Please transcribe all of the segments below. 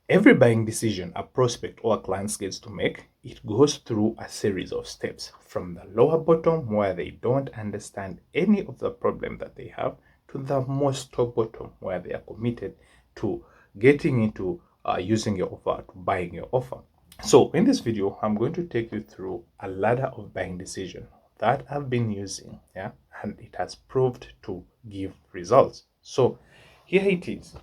Every buying decision a prospect or a client gets to make, it goes through a series of steps from the lower bottom where they don't understand any of the problem that they have to the most top bottom where they are committed to getting into using your offer, to buying your offer. So in this video, I'm going to take you through a ladder of buying decision that I've been using, yeah, and it has proved to give results. So here it is.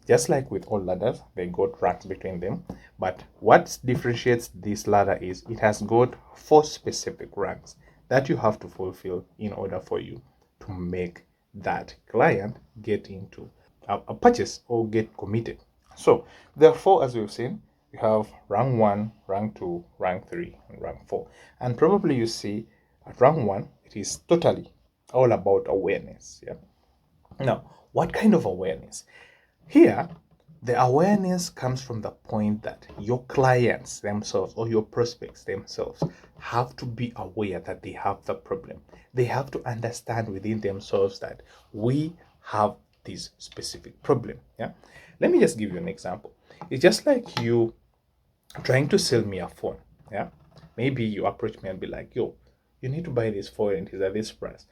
Just like with all ladders, they got ranks between them. But what differentiates this ladder is it has got 4 specific ranks that you have to fulfill in order for you to make that client get into a purchase or get committed. So therefore, as we've seen, you have rank 1, rank 2, rank 3, and rank 4. And probably you see at rank 1, it is totally all about awareness. Yeah. Now, what kind of awareness? Here, the awareness comes from the point that your clients themselves or your prospects themselves have to be aware that they have the problem. They have to understand within themselves that we have this specific problem. Yeah. Let me just give you an example. It's just like you trying to sell me a phone. Yeah. Maybe you approach me and be like, yo, you need to buy this phone and it's at this price.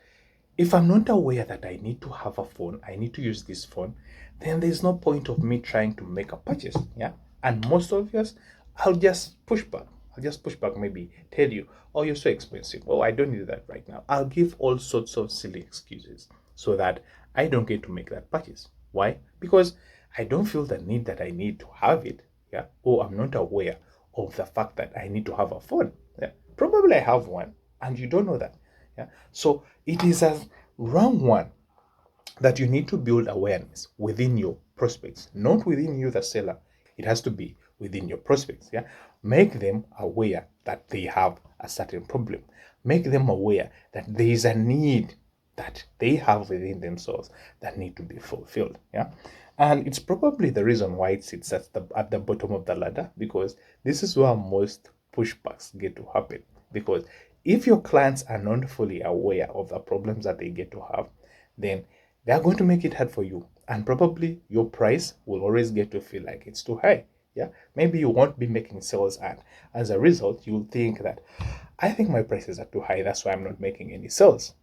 If I'm not aware that I need to have a phone, I need to use this phone, then there's no point of me trying to make a purchase. Yeah. And most obvious, I'll just push back. I'll just push back, maybe tell you, oh, you're so expensive. Oh, I don't need that right now. I'll give all sorts of silly excuses so that I don't get to make that purchase. Why? Because I don't feel the need that I need to have it. Yeah. Or I'm not aware of the fact that I need to have a phone. Yeah. Probably I have one and you don't know that. Yeah. So it is as round one that you need to build awareness within your prospects, not within you, the seller. It has to be within your prospects. Yeah. Make them aware that they have a certain problem. Make them aware that there is a need that they have within themselves that need to be fulfilled. Yeah. And it's probably the reason why it sits at the bottom of the ladder, because this is where most pushbacks get to happen. Because if your clients are not fully aware of the problems that they get to have, then they are going to make it hard for you. And probably your price will always get to feel like it's too high. Yeah. Maybe you won't be making sales, and as a result, you'll think that I think my prices are too high. That's why I'm not making any sales.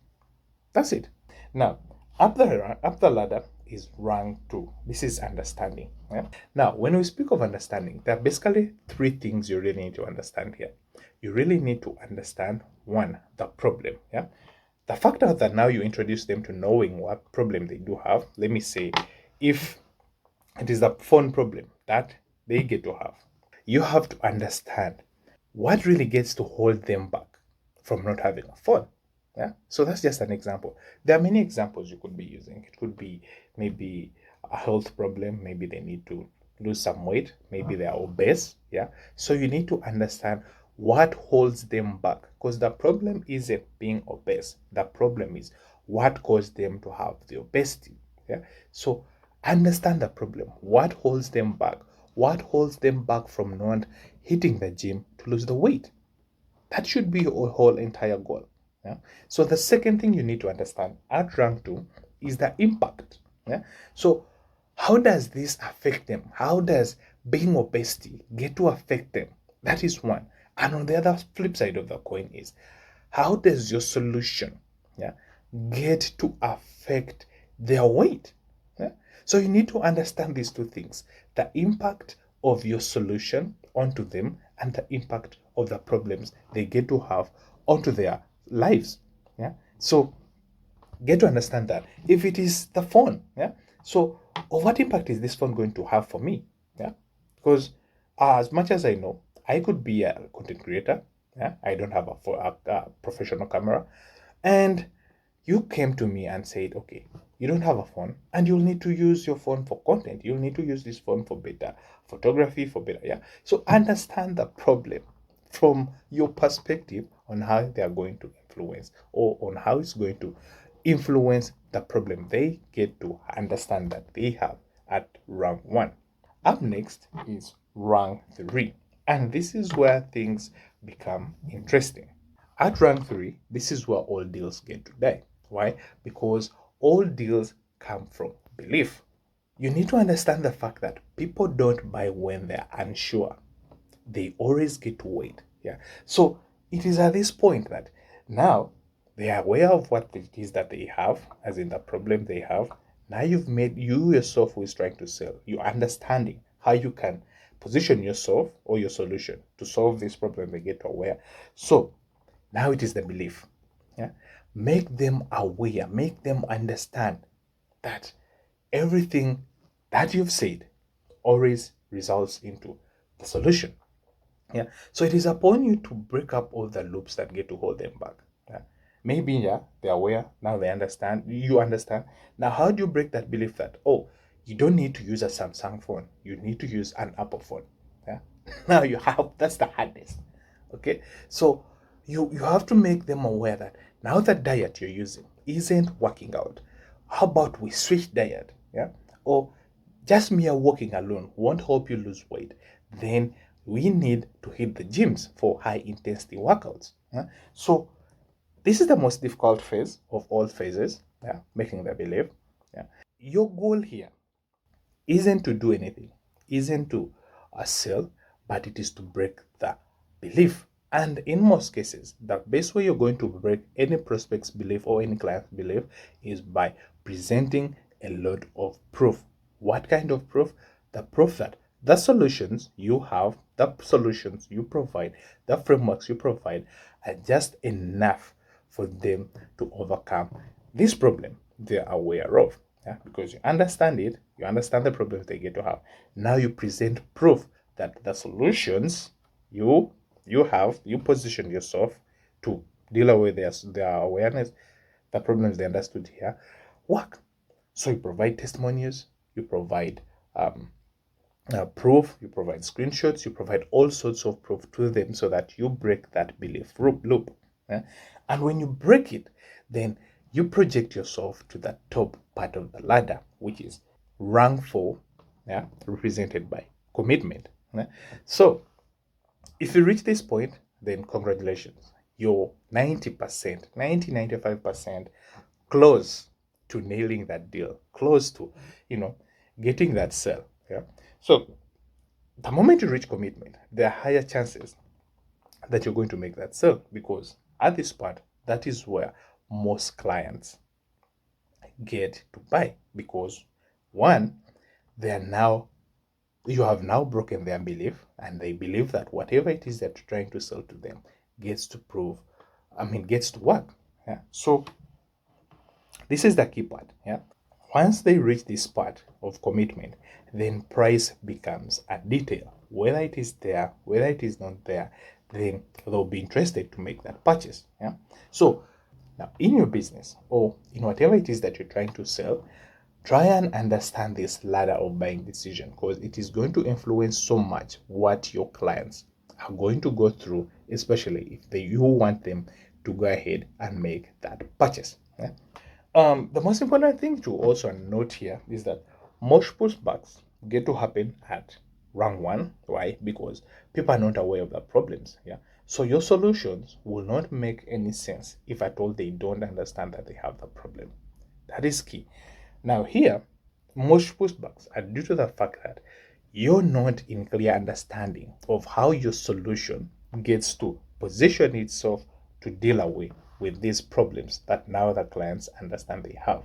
That's it. Now, up the ladder is rank 2. This is understanding. Yeah? Now, when we speak of understanding, there are basically 3 things you really need to understand here. You really need to understand, one, the problem. Yeah. The factor that now you introduce them to knowing what problem they do have. Let me say, if it is the phone problem that they get to have, you have to understand what really gets to hold them back from not having a phone. Yeah. So that's just an example. There are many examples you could be using. It could be maybe a health problem. Maybe they need to lose some weight. Maybe they are obese. Yeah. So you need to understand what holds them back, because the problem isn't being obese. The problem is what caused them to have the obesity. Yeah. So understand the problem. What holds them back? What holds them back from not hitting the gym to lose the weight? That should be your whole entire goal. Yeah. So the second thing you need to understand at rank 2 is the impact. Yeah. So how does this affect them? How does being obesity get to affect them? That is one. And on the other flip side of the coin is, how does your solution, yeah, get to affect their weight? Yeah? So you need to understand these 2 things: the impact of your solution onto them and the impact of the problems they get to have onto their lives. Yeah. So get to understand that if it is the phone, yeah, so what impact is this phone going to have for me? Yeah. Because as much as I know, I could be a content creator. Yeah. I don't have a professional camera, and you came to me and said, okay, you don't have a phone and you'll need to use your phone for content. You'll need to use this phone for better photography, for better. Yeah. So understand the problem from your perspective on how they are going to influence, or on how it's going to influence the problem they get to understand that they have at rank 1. Up next is rank 3. And this is where things become interesting. At rank 3, this is where all deals get to die. Why? Because all deals come from belief. You need to understand the fact that people don't buy when they're unsure. They always get to wait. Yeah. So it is at this point that now they are aware of what it is that they have, as in the problem they have. Now you've made you yourself who is trying to sell, you understanding how you can position yourself or your solution to solve this problem they get aware. So now it is the belief. Yeah. Make them aware, make them understand that everything that you've said always results into the solution. Yeah. So it is upon you to break up all the loops that get to hold them back. Yeah. Maybe, yeah, they're aware. Now they understand. You understand. Now, how do you break that belief that, oh, you don't need to use a Samsung phone. You need to use an Apple phone. Yeah. Now you have, that's the hardest. Okay. So you have to make them aware that now the diet you're using isn't working out. How about we switch diet? Yeah. Or just mere walking alone won't help you lose weight. Then we need to hit the gyms for high intensity workouts. Yeah? So this is the most difficult phase of all phases, yeah? Making the belief. Yeah? Your goal here isn't to do anything, isn't to sell, but it is to break the belief. And in most cases, the best way you're going to break any prospect's belief or any client's belief is by presenting a lot of proof. What kind of proof? The proof that the solutions you have, the solutions you provide, the frameworks you provide are just enough for them to overcome this problem they're aware of. Yeah? Because you understand it, you understand the problems they get to have. Now you present proof that the solutions you position yourself to deal with their awareness, the problems they understood here, work. So you provide testimonials, you provide proof, you provide screenshots, you provide all sorts of proof to them so that you break that belief loop. Yeah? And when you break it, then you project yourself to the top part of the ladder, which is rank 4, yeah, represented by commitment. Yeah? So if you reach this point, then congratulations. You're 90%, 95% close to nailing that deal, close to, getting that sale. Yeah. So the moment you reach commitment, there are higher chances that you're going to make that sale because at this part, that is where most clients get to buy because one, they are now you have now broken their belief and they believe that whatever it is that you're trying to sell to them gets to work. Yeah. So this is the key part. Yeah. Once they reach this part of commitment, then price becomes a detail. Whether it is there, whether it is not there, then they'll be interested to make that purchase. Yeah. So now in your business or in whatever it is that you're trying to sell, try and understand this ladder of buying decision because it is going to influence so much what your clients are going to go through, especially if you want them to go ahead and make that purchase. Yeah? The most important thing to also note here is that most pushbacks get to happen at round one. Why? Because people are not aware of the problems. Yeah. So your solutions will not make any sense if at all they don't understand that they have the problem. That is key. Now here, most pushbacks are due to the fact that you're not in clear understanding of how your solution gets to position itself to deal away with these problems that now the clients understand they have.